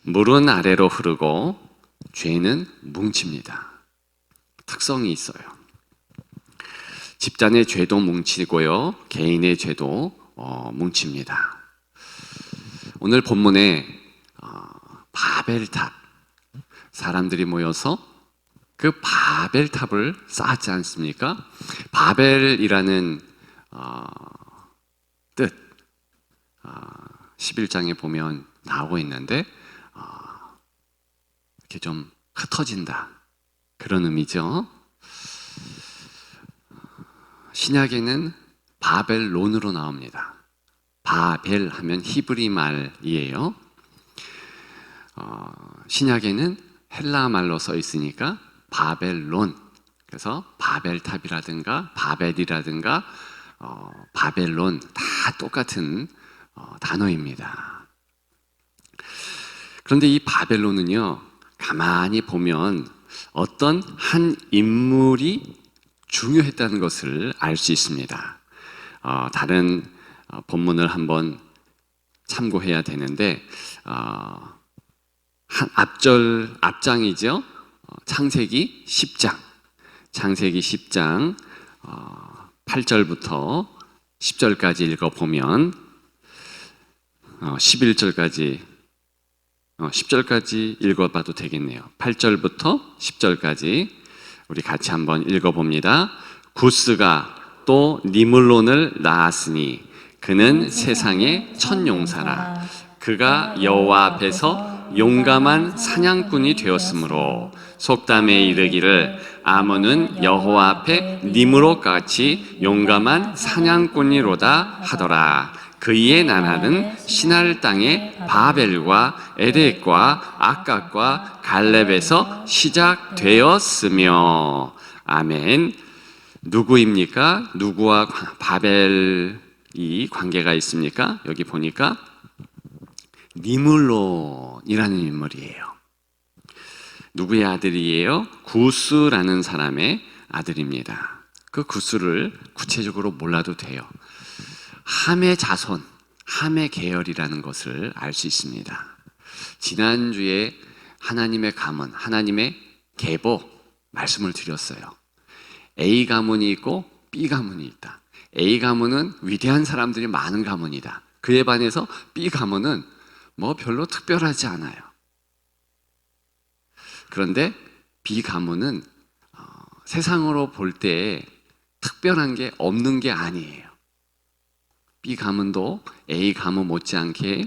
물은 아래로 흐르고 죄는 뭉칩니다. 특성이 있어요. 집단의 죄도 뭉치고요, 개인의 죄도 뭉칩니다. 오늘 본문에 바벨탑, 사람들이 모여서 그 바벨탑을 쌓았지 않습니까? 바벨이라는 뜻 11장에 보면 나오고 있는데 이렇게 좀 흩어진다, 그런 의미죠. 신약에는 바벨론으로 나옵니다. 바벨 하면 히브리 말이에요. 신약에는 헬라 말로 써 있으니까 바벨론, 그래서 바벨탑이라든가 바벨이라든가 바벨론 다 똑같은 단어입니다. 그런데 이 바벨론은요, 가만히 보면 어떤 한 인물이 중요했다는 것을 알 수 있습니다. 다른 본문을 한번 참고해야 되는데 한 앞장이죠. 창세기 10장, 창세기 10장 8절부터 10절까지 읽어보면 11절까지 10절까지 읽어봐도 되겠네요. 8절부터 10절까지 우리 같이 한번 읽어봅니다. 구스가 또 니물론을 낳았으니 그는 세상의 첫 용사라. 그가 여호와 앞에서 용감한 사냥꾼이 되었으므로 속담에 이르기를 아몬은 여호와 앞에 니므롯 같이 용감한 사냥꾼이로다 하더라. 그의 나라는 시날 땅의 바벨과 에덱과 아깝과 갈렙에서 시작되었으며. 아멘. 누구입니까? 누구와 바벨이 관계가 있습니까? 여기 보니까 니물론이라는 인물이에요. 누구의 아들이에요? 구스라는 사람의 아들입니다. 그 구스를 구체적으로 몰라도 돼요. 함의 자손, 함의 계열이라는 것을 알 수 있습니다. 지난주에 하나님의 가문, 하나님의 계보 말씀을 드렸어요. A 가문이 있고 B 가문이 있다. A 가문은 위대한 사람들이 많은 가문이다. 그에 반해서 B 가문은 뭐 별로 특별하지 않아요. 그런데 B 가문은 세상으로 볼 때 특별한 게 없는 게 아니에요. B 가문도 A 가문 못지않게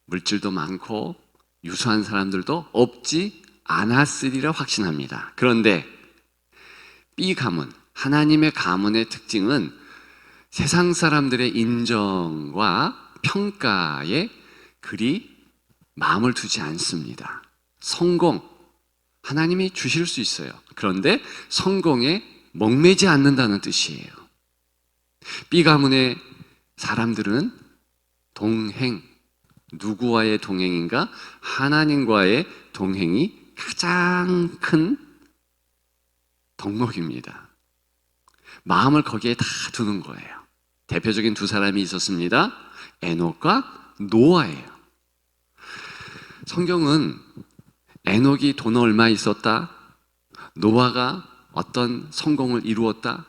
물질도 많고 유수한 사람들도 없지 않았으리라 확신합니다. 그런데 B 가문, 하나님의 가문의 특징은 세상 사람들의 인정과 평가에 그리 마음을 두지 않습니다. 성공, 하나님이 주실 수 있어요. 그런데 성공에 목매지 않는다는 뜻이에요. B 가문의 사람들은 동행, 누구와의 동행인가? 하나님과의 동행이 가장 큰 덕목입니다. 마음을 거기에 다 두는 거예요. 대표적인 두 사람이 있었습니다. 에녹과 노아예요. 성경은 에녹이 돈 얼마 있었다, 노아가 어떤 성공을 이루었다,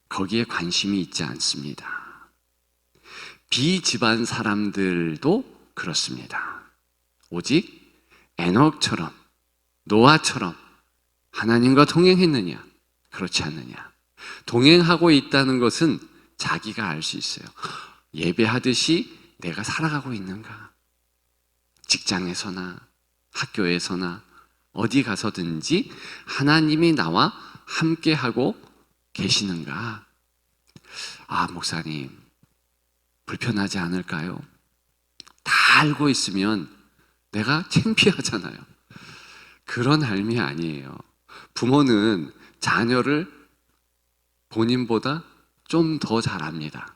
거기에 관심이 있지 않습니다. 비집안 사람들도 그렇습니다. 오직 에녹처럼, 노아처럼 하나님과 동행했느냐, 그렇지 않느냐. 동행하고 있다는 것은 자기가 알 수 있어요. 예배하듯이 내가 살아가고 있는가? 직장에서나 학교에서나 어디 가서든지 하나님이 나와 함께하고 계시는가? 아, 목사님, 불편하지 않을까요? 다 알고 있으면 내가 창피하잖아요. 그런 삶이 아니에요. 부모는 자녀를 본인보다 좀 더 잘 압니다.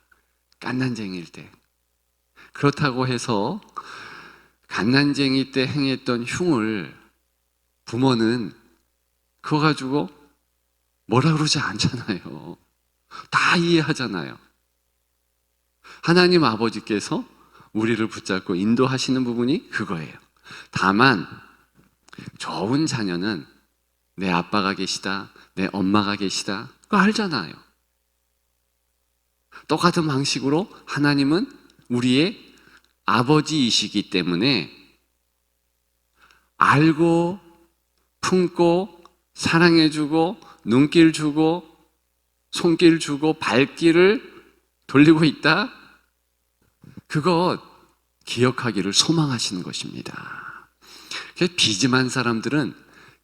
갓난쟁이일 때. 그렇다고 해서 갓난쟁이 때 행했던 흉을 부모는 그거 가지고 뭐라 그러지 않잖아요. 다 이해하잖아요. 하나님 아버지께서 우리를 붙잡고 인도하시는 부분이 그거예요. 다만 좋은 자녀는 내 아빠가 계시다, 내 엄마가 계시다, 그거 알잖아요. 똑같은 방식으로 하나님은 우리의 아버지이시기 때문에 알고 품고 사랑해주고 눈길 주고 손길 주고 발길을 돌리고 있다? 그거 기억하기를 소망하시는 것입니다. 비즈만 사람들은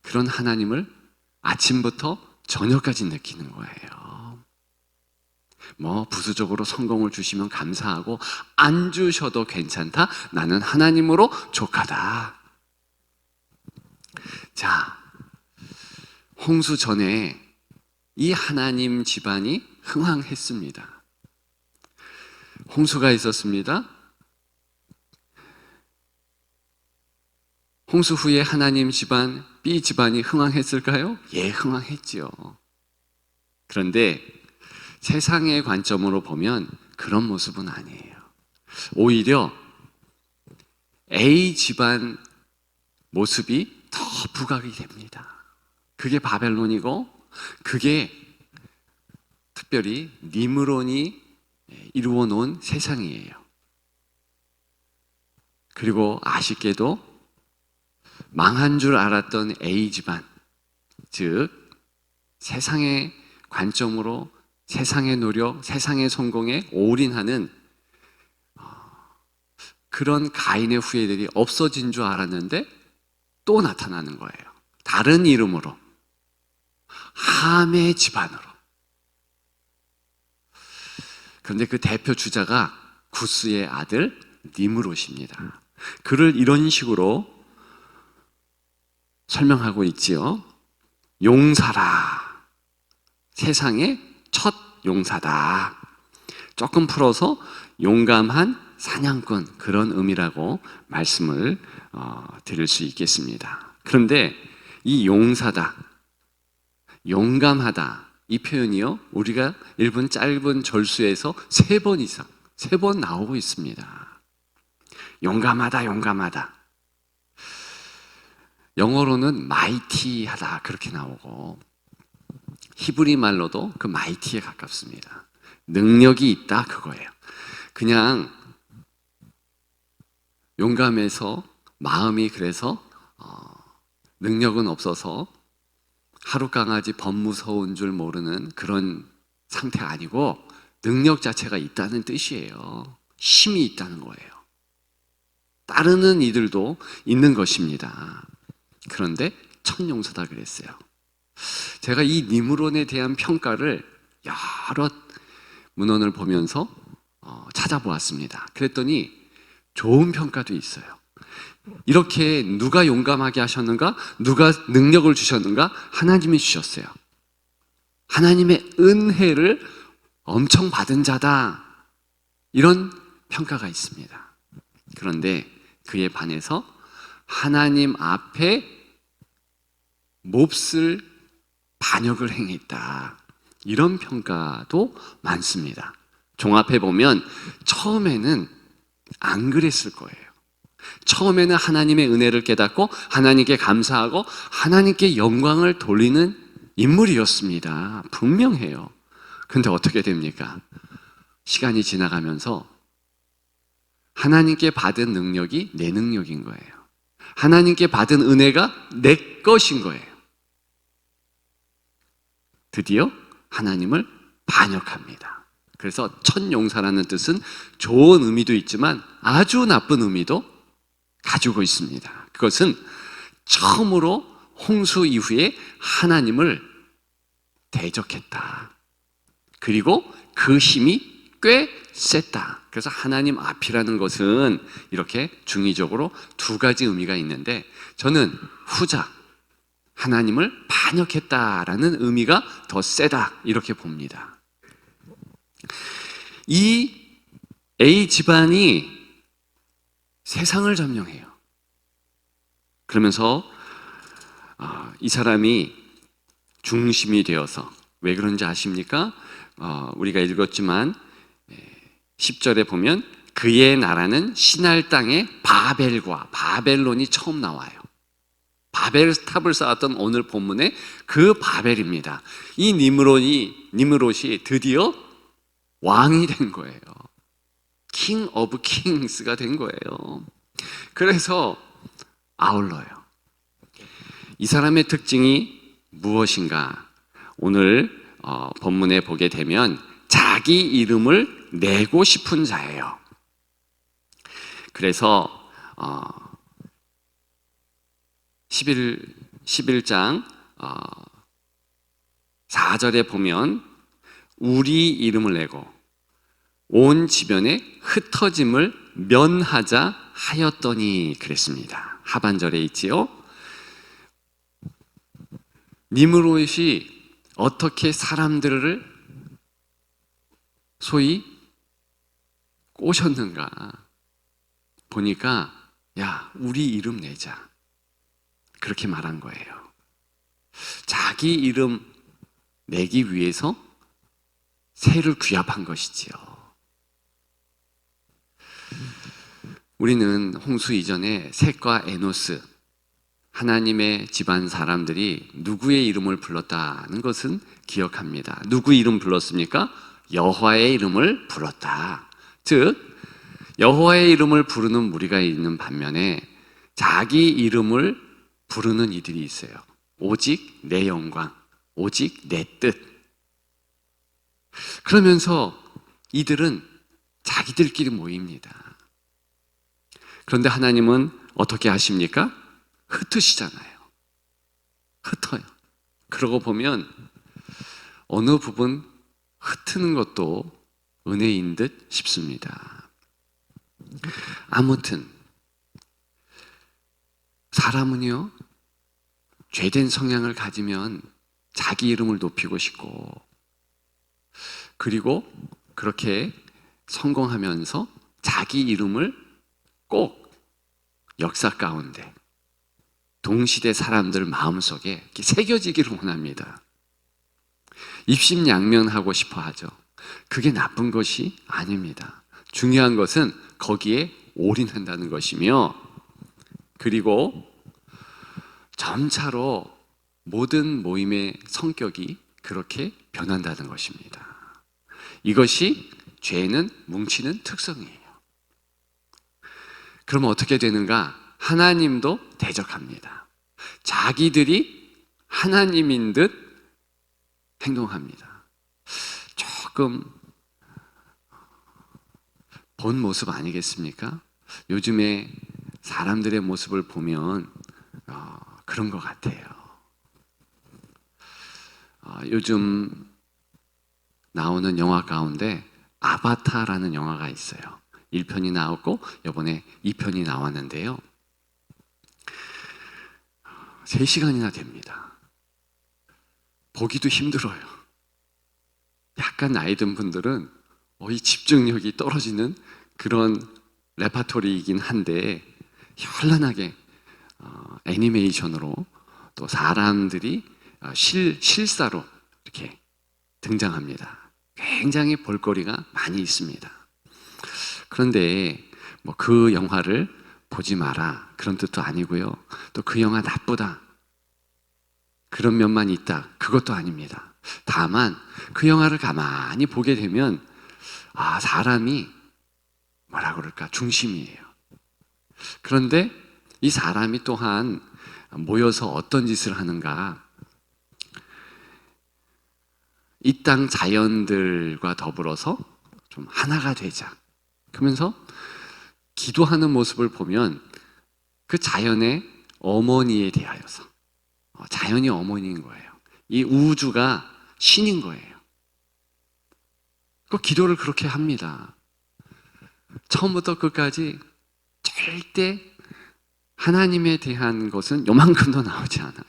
그런 하나님을 아침부터 저녁까지 느끼는 거예요. 부수적으로 성공을 주시면 감사하고 안 주셔도 괜찮다. 나는 하나님으로 족하다. 자, 홍수 전에 이 하나님 집안이 흥황했습니다. 홍수가 있었습니다. 홍수 후에 하나님 집안, B 집안이 흥황했을까요? 예, 흥황했지요. 그런데 세상의 관점으로 보면 그런 모습은 아니에요. 오히려 A 집안 모습이 더 부각이 됩니다. 그게 바벨론이고 그게 특별히 니므론이 이루어 놓은 세상이에요. 그리고 아쉽게도 망한 줄 알았던 A 집안, 즉 세상의 관점으로 세상의 노력, 세상의 성공에 올인하는 그런 가인의 후예들이 없어진 줄 알았는데 또 나타나는 거예요. 다른 이름으로 함의 집안으로. 그런데 그 대표 주자가 구스의 아들 니므롯입니다. 그를 이런 식으로 설명하고 있지요. 용사라. 세상의 첫 용사다. 조금 풀어서 용감한 사냥꾼, 그런 의미라고 말씀을 드릴 수 있겠습니다. 그런데 이 용사다, 용감하다, 이 표현이요, 우리가 읽은 짧은 절수에서 3번 이상, 3번 나오고 있습니다. 용감하다, 용감하다. 영어로는 mighty하다 그렇게 나오고 히브리 말로도 그 mighty에 가깝습니다. 능력이 있다 그거예요. 그냥 용감해서 마음이 그래서 능력은 없어서 하루 강아지 범무서운 줄 모르는 그런 상태 아니고 능력 자체가 있다는 뜻이에요. 힘이 있다는 거예요. 따르는 이들도 있는 것입니다. 그런데 첫 용사다 그랬어요. 제가 이 니므론에 대한 평가를 여러 문헌을 보면서 찾아보았습니다. 그랬더니 좋은 평가도 있어요. 이렇게 누가 용감하게 하셨는가? 누가 능력을 주셨는가? 하나님이 주셨어요. 하나님의 은혜를 엄청 받은 자다. 이런 평가가 있습니다. 그런데 그에 반해서 하나님 앞에 몹쓸 반역을 행했다. 이런 평가도 많습니다. 종합해 보면 처음에는 안 그랬을 거예요. 처음에는 하나님의 은혜를 깨닫고 하나님께 감사하고 하나님께 영광을 돌리는 인물이었습니다. 분명해요. 근데 어떻게 됩니까? 시간이 지나가면서 하나님께 받은 능력이 내 능력인 거예요. 하나님께 받은 은혜가 내 것인 거예요. 드디어 하나님을 반역합니다. 그래서 첫 용사라는 뜻은 좋은 의미도 있지만 아주 나쁜 의미도 가지고 있습니다. 그것은 처음으로 홍수 이후에 하나님을 대적했다. 그리고 그 힘이 꽤 셌다. 그래서 하나님 앞이라는 것은 이렇게 중의적으로 2가지 의미가 있는데 저는 후자, 하나님을 반역했다라는 의미가 더 세다 이렇게 봅니다. 이 A 집안이 세상을 점령해요. 그러면서 이 사람이 중심이 되어서 왜 그런지 아십니까? 우리가 읽었지만 10절에 보면 그의 나라는 신할 땅의 바벨과 바벨론이 처음 나와요. 바벨 탑을 쌓았던 오늘 본문의 그 바벨입니다. 이 니므롯이 드디어 왕이 된 거예요. 킹 오브 킹스가 된 거예요. 그래서 아울러요. 이 사람의 특징이 무엇인가? 오늘 본문에 보게 되면 자기 이름을 내고 싶은 자예요. 그래서 11장 4절에 보면 우리 이름을 내고 온 지변에 흩어짐을 면하자 하였더니 그랬습니다. 하반절에 있지요. 니므롯이 어떻게 사람들을 소위 꼬셨는가 보니까 야, 우리 이름 내자. 그렇게 말한 거예요. 자기 이름 내기 위해서 새를 귀합한 것이지요. 우리는 홍수 이전에 셋과 에노스, 하나님의 집안 사람들이 누구의 이름을 불렀다는 것은 기억합니다. 누구 이름 불렀습니까? 여호와의 이름을 불렀다. 즉 여호와의 이름을 부르는 무리가 있는 반면에 자기 이름을 부르는 이들이 있어요. 오직 내 영광, 오직 내 뜻. 그러면서 이들은 자기들끼리 모입니다. 그런데 하나님은 어떻게 하십니까? 흩으시잖아요. 흩어요. 그러고 보면 어느 부분 흩트는 것도 은혜인 듯 싶습니다. 아무튼 사람은요, 죄된 성향을 가지면 자기 이름을 높이고 싶고, 그리고 그렇게 성공하면서 자기 이름을 꼭 역사 가운데 동시대 사람들 마음속에 이렇게 새겨지기를 원합니다. 입심양면하고 싶어 하죠. 그게 나쁜 것이 아닙니다. 중요한 것은 거기에 올인한다는 것이며, 그리고 점차로 모든 모임의 성격이 그렇게 변한다는 것입니다. 이것이 죄는 뭉치는 특성이에요. 그럼 어떻게 되는가? 하나님도 대적합니다. 자기들이 하나님인 듯 행동합니다. 조금 본 모습 아니겠습니까? 요즘에 사람들의 모습을 보면 그런 것 같아요. 요즘 나오는 영화 가운데 아바타라는 영화가 있어요. 1편이 나왔고 이번에 2편이 나왔는데요. 3시간이나 됩니다. 보기도 힘들어요. 약간 나이 든 분들은 이 집중력이 떨어지는 그런 레파토리이긴 한데 현란하게 애니메이션으로 또 사람들이 실사로 이렇게 등장합니다. 굉장히 볼거리가 많이 있습니다. 그런데 그 영화를 보지 마라 그런 뜻도 아니고요. 또 그 영화 나쁘다 그런 면만 있다 그것도 아닙니다. 다만 그 영화를 가만히 보게 되면 사람이 뭐라 그럴까 중심이에요. 그런데 이 사람이 또한 모여서 어떤 짓을 하는가, 이 땅 자연들과 더불어서 좀 하나가 되자 그러면서 기도하는 모습을 보면 그 자연의 어머니에 대하여서, 자연이 어머니인 거예요. 이 우주가 신인 거예요. 그 기도를 그렇게 합니다. 처음부터 끝까지 절대 하나님에 대한 것은 요만큼도 나오지 않아요.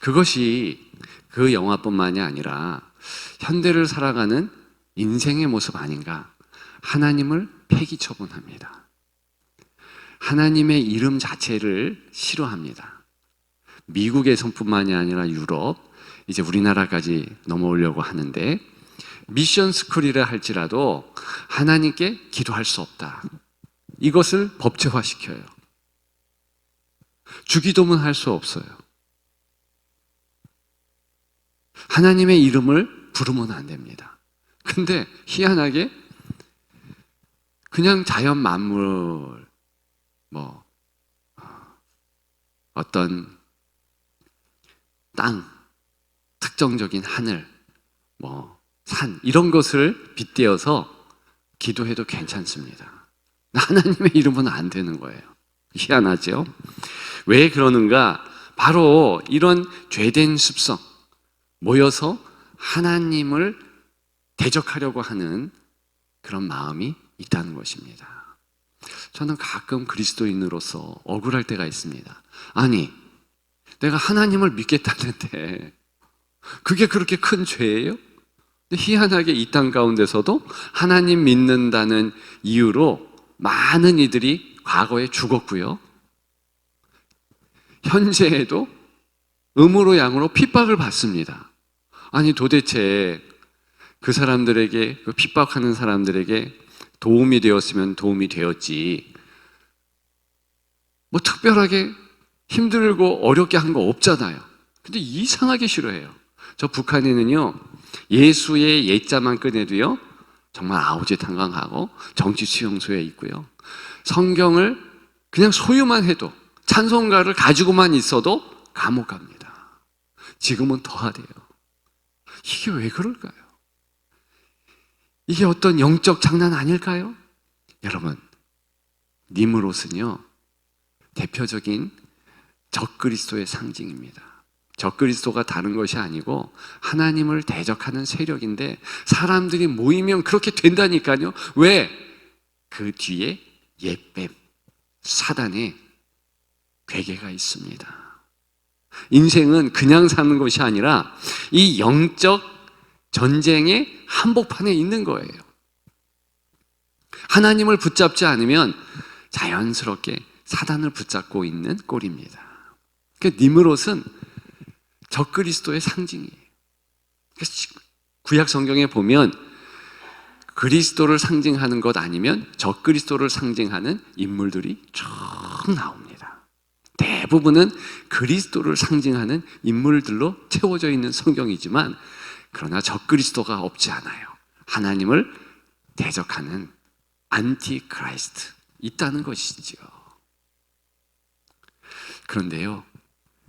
그것이 그 영화뿐만이 아니라 현대를 살아가는 인생의 모습 아닌가. 하나님을 폐기 처분합니다. 하나님의 이름 자체를 싫어합니다. 미국에서뿐만이 아니라 유럽, 이제 우리나라까지 넘어오려고 하는데 미션 스쿨이라 할지라도 하나님께 기도할 수 없다. 이것을 법제화시켜요. 주기도문 할 수 없어요. 하나님의 이름을 부르면 안 됩니다. 근데 희한하게 그냥 자연 만물, 어떤 땅, 특정적인 하늘, 산, 이런 것을 빗대어서 기도해도 괜찮습니다. 하나님의 이름은 안 되는 거예요. 희한하죠? 왜 그러는가? 바로 이런 죄된 습성, 모여서 하나님을 대적하려고 하는 그런 마음이 있다는 것입니다. 저는 가끔 그리스도인으로서 억울할 때가 있습니다. 아니, 내가 하나님을 믿겠다는데 그게 그렇게 큰 죄예요? 희한하게 이 땅 가운데서도 하나님 믿는다는 이유로 많은 이들이 과거에 죽었고요. 현재에도 음으로 양으로 핍박을 받습니다. 아니 도대체 그 사람들에게, 그 핍박하는 사람들에게 도움이 되었으면 도움이 되었지, 특별하게 힘들고 어렵게 한 거 없잖아요. 근데 이상하게 싫어해요. 저 북한에는요, 예수의 예자만 꺼내도요, 정말 아우지탄강하고 정치 수용소에 있고요, 성경을 그냥 소유만 해도, 찬송가를 가지고만 있어도 감옥 갑니다. 지금은 더하대요. 이게 왜 그럴까요? 이게 어떤 영적 장난 아닐까요? 여러분, 니므롯은요, 대표적인 적그리스도의 상징입니다. 적그리스도가 다른 것이 아니고 하나님을 대적하는 세력인데, 사람들이 모이면 그렇게 된다니까요. 왜? 그 뒤에 옛뱀, 사단의 괴계가 있습니다. 인생은 그냥 사는 것이 아니라 이 영적 전쟁의 한복판에 있는 거예요. 하나님을 붙잡지 않으면 자연스럽게 사단을 붙잡고 있는 꼴입니다. 그러니까 니므롯은 적그리스도의 상징이에요. 구약 성경에 보면 그리스도를 상징하는 것 아니면 적그리스도를 상징하는 인물들이 쭉 나옵니다. 대부분은 그리스도를 상징하는 인물들로 채워져 있는 성경이지만, 그러나 적그리스도가 없지 않아요. 하나님을 대적하는 안티크라이스트 있다는 것이지요. 그런데요,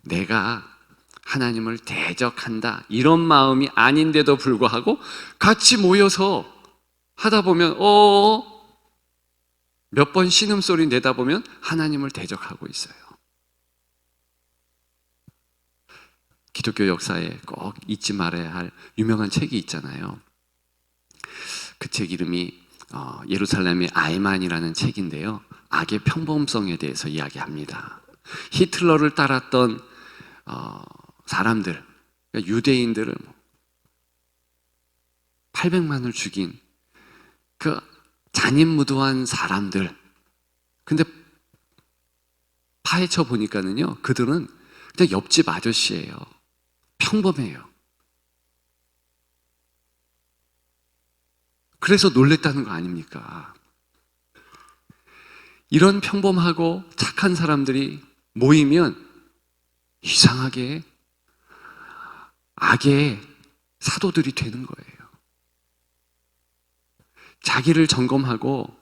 내가 하나님을 대적한다 이런 마음이 아닌데도 불구하고 같이 모여서 하다 보면 몇 번 신음소리 내다 보면 하나님을 대적하고 있어요. 기독교 역사에 꼭 잊지 말아야 할 유명한 책이 있잖아요. 그 책 이름이 예루살렘의 아이만이라는 책인데요, 악의 평범성에 대해서 이야기합니다. 히틀러를 따랐던 사람들, 그러니까 유대인들을 800만을 죽인 그 잔인무도한 사람들, 근데 파헤쳐 보니까는요, 그들은 그냥 옆집 아저씨예요. 평범해요. 그래서 놀랬다는 거 아닙니까? 이런 평범하고 착한 사람들이 모이면 이상하게 악의 사도들이 되는 거예요. 자기를 점검하고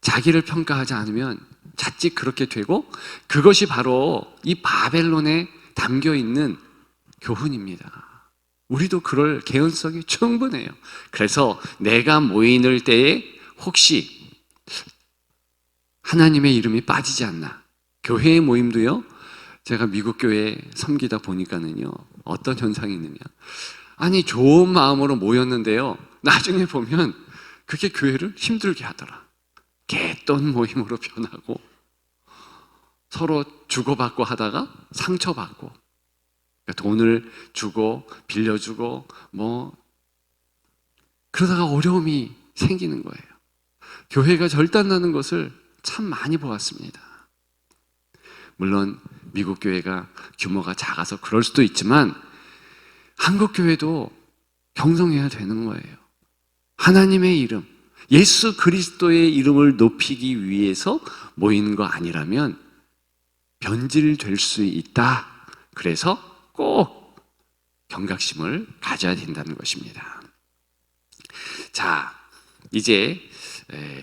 자기를 평가하지 않으면 자칫 그렇게 되고, 그것이 바로 이 바벨론에 담겨 있는 교훈입니다. 우리도 그럴 개연성이 충분해요. 그래서 내가 모이는 때에 혹시 하나님의 이름이 빠지지 않나. 교회의 모임도요, 제가 미국 교회 섬기다 보니까는요, 어떤 현상이 있느냐, 아니 좋은 마음으로 모였는데요, 나중에 보면 그게 교회를 힘들게 하더라. 개돈 모임으로 변하고 서로 주고받고 하다가 상처받고, 그러니까 돈을 주고 빌려주고 그러다가 어려움이 생기는 거예요. 교회가 절단나는 것을 참 많이 보았습니다. 물론 미국 교회가 규모가 작아서 그럴 수도 있지만 한국 교회도 경성해야 되는 거예요. 하나님의 이름, 예수 그리스도의 이름을 높이기 위해서 모이는 거 아니라면 변질될 수 있다. 그래서 꼭 경각심을 가져야 된다는 것입니다. 자, 이제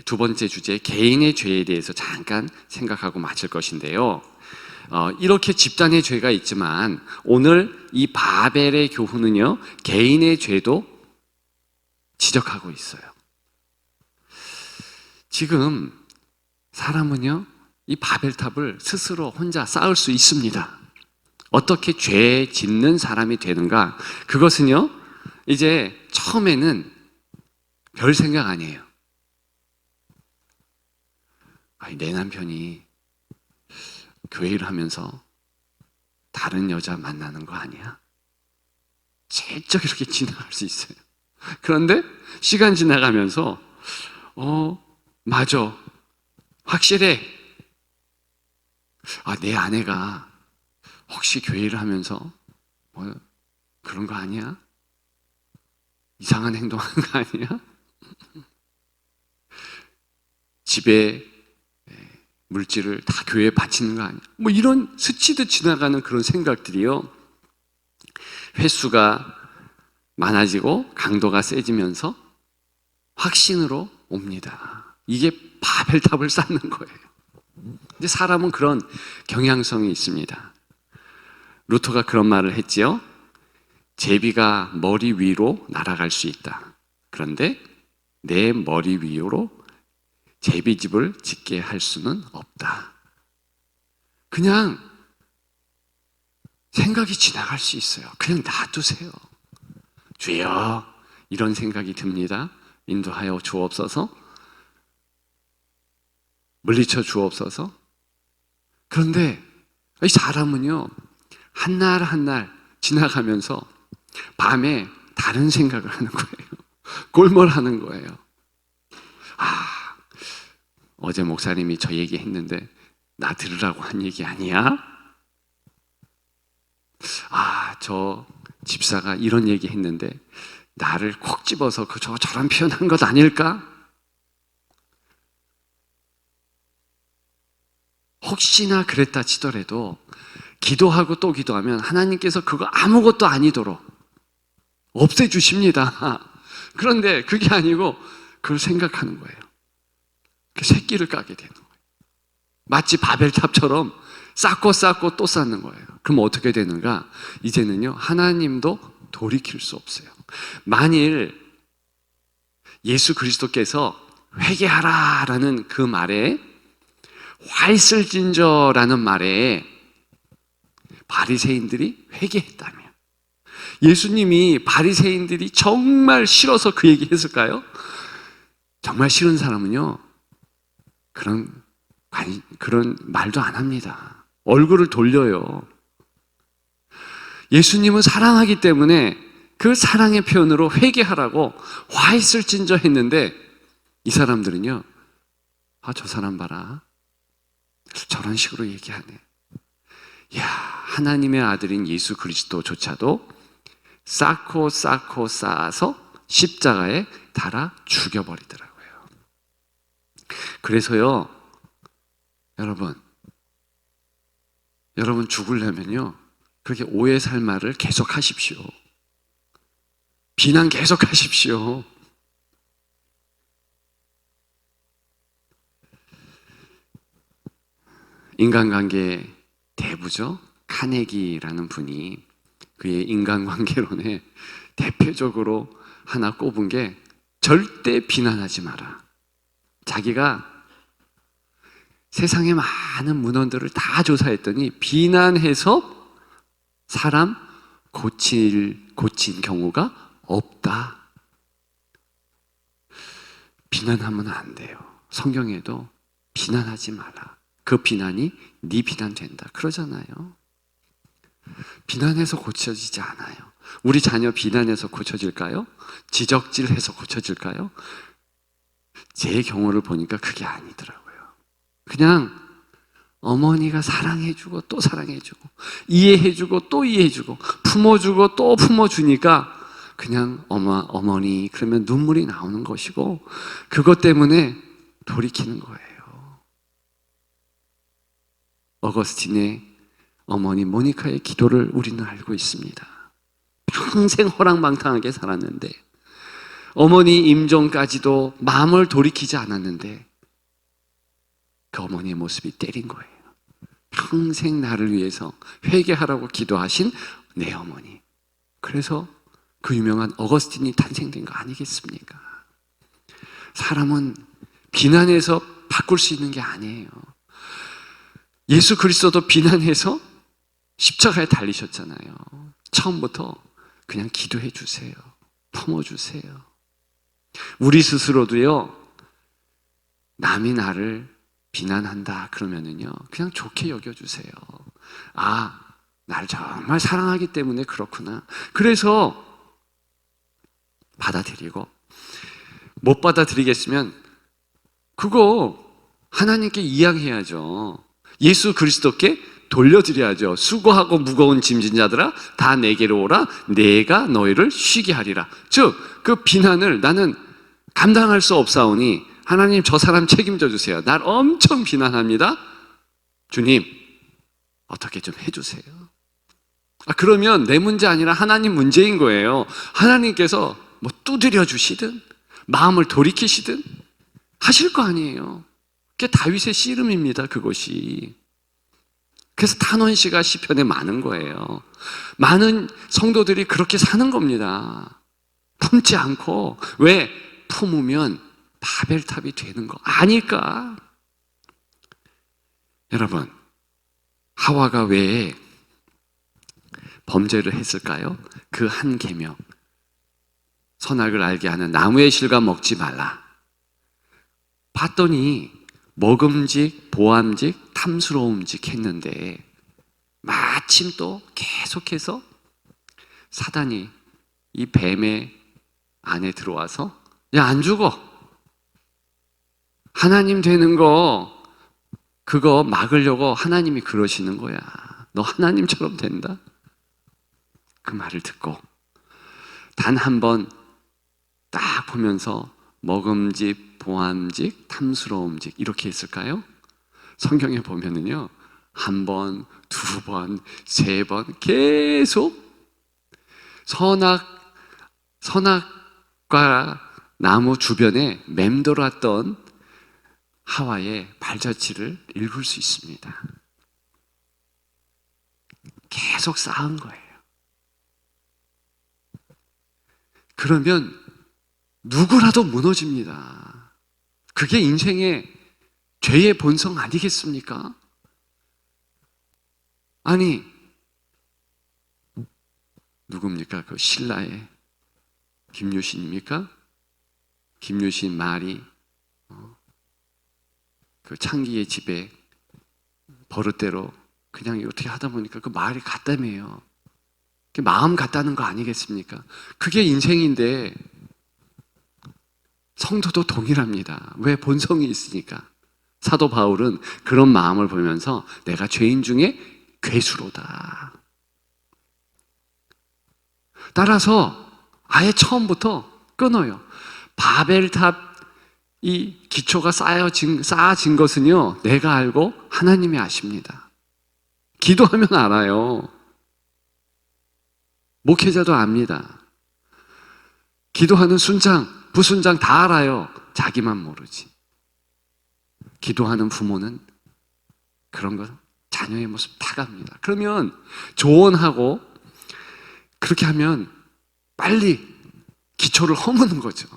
두 번째 주제, 개인의 죄에 대해서 잠깐 생각하고 마칠 것인데요. 이렇게 집단의 죄가 있지만 오늘 이 바벨의 교훈은요, 개인의 죄도 지적하고 있어요. 지금 사람은요, 이 바벨탑을 스스로 혼자 쌓을 수 있습니다. 어떻게 죄 짓는 사람이 되는가? 그것은요, 이제 처음에는 별 생각 아니에요. 아니, 내 남편이 교회를 하면서 다른 여자 만나는 거 아니야? 슬쩍 이렇게 지나갈 수 있어요. 그런데 시간 지나가면서 맞아, 확실해. 내 아내가 혹시 교회를 하면서 그런 거 아니야? 이상한 행동하는 거 아니야? 집에 물질을 다 교회에 바치는 거 아니야? 이런 스치듯 지나가는 그런 생각들이요, 횟수가 많아지고 강도가 세지면서 확신으로 옵니다. 이게 바벨탑을 쌓는 거예요. 근데 사람은 그런 경향성이 있습니다. 루터가 그런 말을 했지요. 제비가 머리 위로 날아갈 수 있다. 그런데 내 머리 위로 제비집을 짓게 할 수는 없다. 그냥 생각이 지나갈 수 있어요. 그냥 놔두세요. 주여, 이런 생각이 듭니다. 인도하여 주옵소서. 물리쳐 주옵소서. 그런데 이 사람은요, 한 날 한 날 지나가면서 밤에 다른 생각을 하는 거예요. 골몰하는 거예요. 어제 목사님이 저 얘기 했는데 나 들으라고 한 얘기 아니야? 저 집사가 이런 얘기 했는데 나를 콕 집어서 저런 표현한 것 아닐까? 혹시나 그랬다 치더라도 기도하고 또 기도하면 하나님께서 그거 아무것도 아니도록 없애주십니다. 그런데 그게 아니고 그걸 생각하는 거예요. 그 새끼를 까게 되는 거예요. 마치 바벨탑처럼 쌓고 또 쌓는 거예요. 그럼 어떻게 되는가? 이제는요, 하나님도 돌이킬 수 없어요. 만일 예수 그리스도께서 회개하라라는 그 말에, 화이슬진저라는 말에 바리새인들이 회개했다면, 예수님이 바리새인들이 정말 싫어서 그 얘기 했을까요? 정말 싫은 사람은요, 그런 말도 안 합니다. 얼굴을 돌려요. 예수님은 사랑하기 때문에 그 사랑의 표현으로 회개하라고 화이슬진저 했는데, 이 사람들은요, 저 사람 봐라, 저런 식으로 얘기하네. 하나님의 아들인 예수 그리스도조차도 쌓고 쌓아서 십자가에 달아 죽여버리더라고요. 그래서요, 여러분 죽으려면요, 그렇게 오해 살 말을 계속 하십시오. 비난 계속 하십시오. 인간관계 대부죠. 카네기라는 분이 그의 인간관계론에 대표적으로 하나 꼽은 게, 절대 비난하지 마라. 자기가 세상의 많은 문헌들을 다 조사했더니 비난해서 사람 고친 경우가 없다. 비난하면 안 돼요. 성경에도 비난하지 마라. 그 비난이 네 비난 된다 그러잖아요. 비난해서 고쳐지지 않아요. 우리 자녀 비난해서 고쳐질까요? 지적질해서 고쳐질까요? 제 경우를 보니까 그게 아니더라고요. 그냥 어머니가 사랑해주고 또 사랑해주고, 이해해주고 또 이해해주고, 품어주고 또 품어주니까 그냥 어머니 그러면 눈물이 나오는 것이고 그것 때문에 돌이키는 거예요. 어거스틴의 어머니 모니카의 기도를 우리는 알고 있습니다. 평생 호랑방탕하게 살았는데 어머니 임종까지도 마음을 돌이키지 않았는데 그 어머니의 모습이 때린 거예요. 평생 나를 위해서 회개하라고 기도하신 내 어머니. 그래서 그 유명한 어거스틴이 탄생된 거 아니겠습니까? 사람은 비난해서 바꿀 수 있는 게 아니에요. 예수 그리스도도 비난해서 십자가에 달리셨잖아요. 처음부터 그냥 기도해 주세요. 품어주세요. 우리 스스로도요, 남이 나를 비난한다 그러면은요, 그냥 좋게 여겨주세요. 아, 나를 정말 사랑하기 때문에 그렇구나. 그래서 받아들이고, 못 받아들이겠으면 그거 하나님께 이야기해야죠. 예수 그리스도께 돌려드려야죠. 수고하고 무거운 짐진 자들아 다 내게로 오라. 내가 너희를 쉬게 하리라. 즉 그 비난을 나는 감당할 수 없사오니 하나님 저 사람 책임져 주세요. 날 엄청 비난합니다. 주님 어떻게 좀 해주세요. 그러면 내 문제 아니라 하나님 문제인 거예요. 하나님께서 뭐 두드려 주시든 마음을 돌이키시든 하실 거 아니에요. 그게 다윗의 씨름입니다. 그것이. 그래서 탄원시가 시편에 많은 거예요. 많은 성도들이 그렇게 사는 겁니다. 품지 않고. 왜? 품으면 바벨탑이 되는 거 아닐까? 여러분, 하와가 왜 범죄를 했을까요? 그 한 계명, 선악을 알게 하는 나무의 실과 먹지 말라. 봤더니 먹음직, 보암직, 탐스러움직 했는데 마침 또 계속해서 사단이 이 뱀의 안에 들어와서 야, 안 죽어. 하나님 되는 거 그거 막으려고 하나님이 그러시는 거야. 너 하나님처럼 된다. 그 말을 듣고 단 한 번 딱 보면서 먹음직, 보암직, 탐스러움직 이렇게 했을까요? 성경에 보면은요, 한 번, 두 번, 세 번 계속 선악과 나무 주변에 맴돌았던 하와의 발자취를 읽을 수 있습니다. 계속 쌓은 거예요. 그러면 누구라도 무너집니다. 그게 인생의 죄의 본성 아니겠습니까? 아니, 누굽니까? 그 신라의 김유신입니까? 김유신 말이 그 창기의 집에 버릇대로 그냥 어떻게 하다 보니까 그 말이 같다며요. 마음 같다는 거 아니겠습니까? 그게 인생인데 성도도 동일합니다. 왜? 본성이 있으니까. 사도 바울은 그런 마음을 보면서 내가 죄인 중에 괴수로다. 따라서 아예 처음부터 끊어요. 바벨탑 이 기초가 쌓아진 것은요, 내가 알고 하나님이 아십니다. 기도하면 알아요. 목회자도 압니다. 기도하는 순장, 부순장 다 알아요. 자기만 모르지. 기도하는 부모는 그런 거 자녀의 모습 다 갑니다. 그러면 조언하고 그렇게 하면 빨리 기초를 허무는 거죠.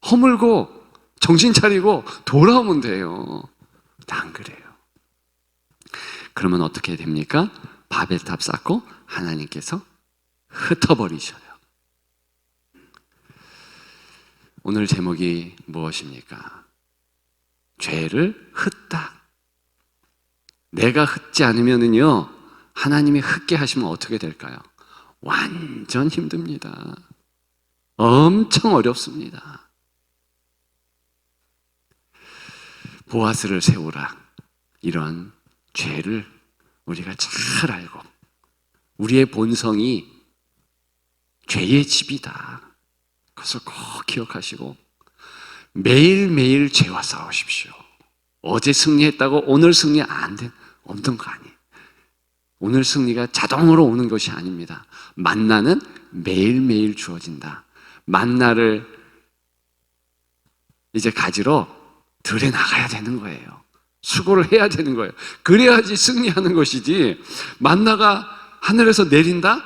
허물고 정신 차리고 돌아오면 돼요. 안 그래요. 그러면 어떻게 됩니까? 바벨탑 쌓고 하나님께서 흩어버리셔요. 오늘 제목이 무엇입니까? 죄를 흩다. 내가 흩지 않으면은요, 하나님이 흩게 하시면 어떻게 될까요? 완전 힘듭니다. 엄청 어렵습니다. 보아스를 세우라. 이런 죄를 우리가 잘 알고 우리의 본성이 죄의 집이다. 그것을 꼭 기억하시고 매일매일 죄와 싸우십시오. 어제 승리했다고 오늘 승리 없는 거 아니에요. 오늘 승리가 자동으로 오는 것이 아닙니다. 만나는 매일매일 주어진다. 만나를 이제 가지러 들에 나가야 되는 거예요. 수고를 해야 되는 거예요. 그래야지 승리하는 것이지, 만나가 하늘에서 내린다?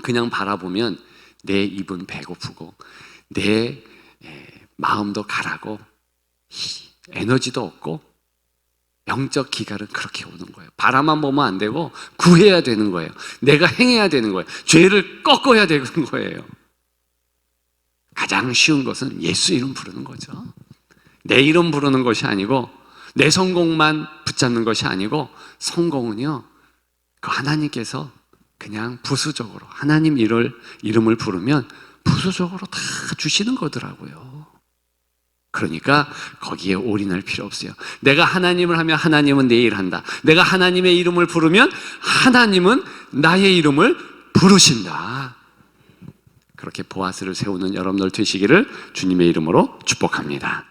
그냥 바라보면 내 입은 배고프고 내 마음도 가라고 에너지도 없고 영적 기갈은 그렇게 오는 거예요. 바라만 보면 안 되고 구해야 되는 거예요. 내가 행해야 되는 거예요. 죄를 꺾어야 되는 거예요. 가장 쉬운 것은 예수 이름 부르는 거죠. 내 이름 부르는 것이 아니고 내 성공만 붙잡는 것이 아니고, 성공은요 그 하나님께서 그냥 부수적으로 하나님 이름을 부르면 부수적으로 다 주시는 거더라고요. 그러니까 거기에 올인할 필요 없어요. 내가 하나님을 하면 하나님은 내 일 한다. 내가 하나님의 이름을 부르면 하나님은 나의 이름을 부르신다. 그렇게 보아스를 세우는 여러분들 되시기를 주님의 이름으로 축복합니다.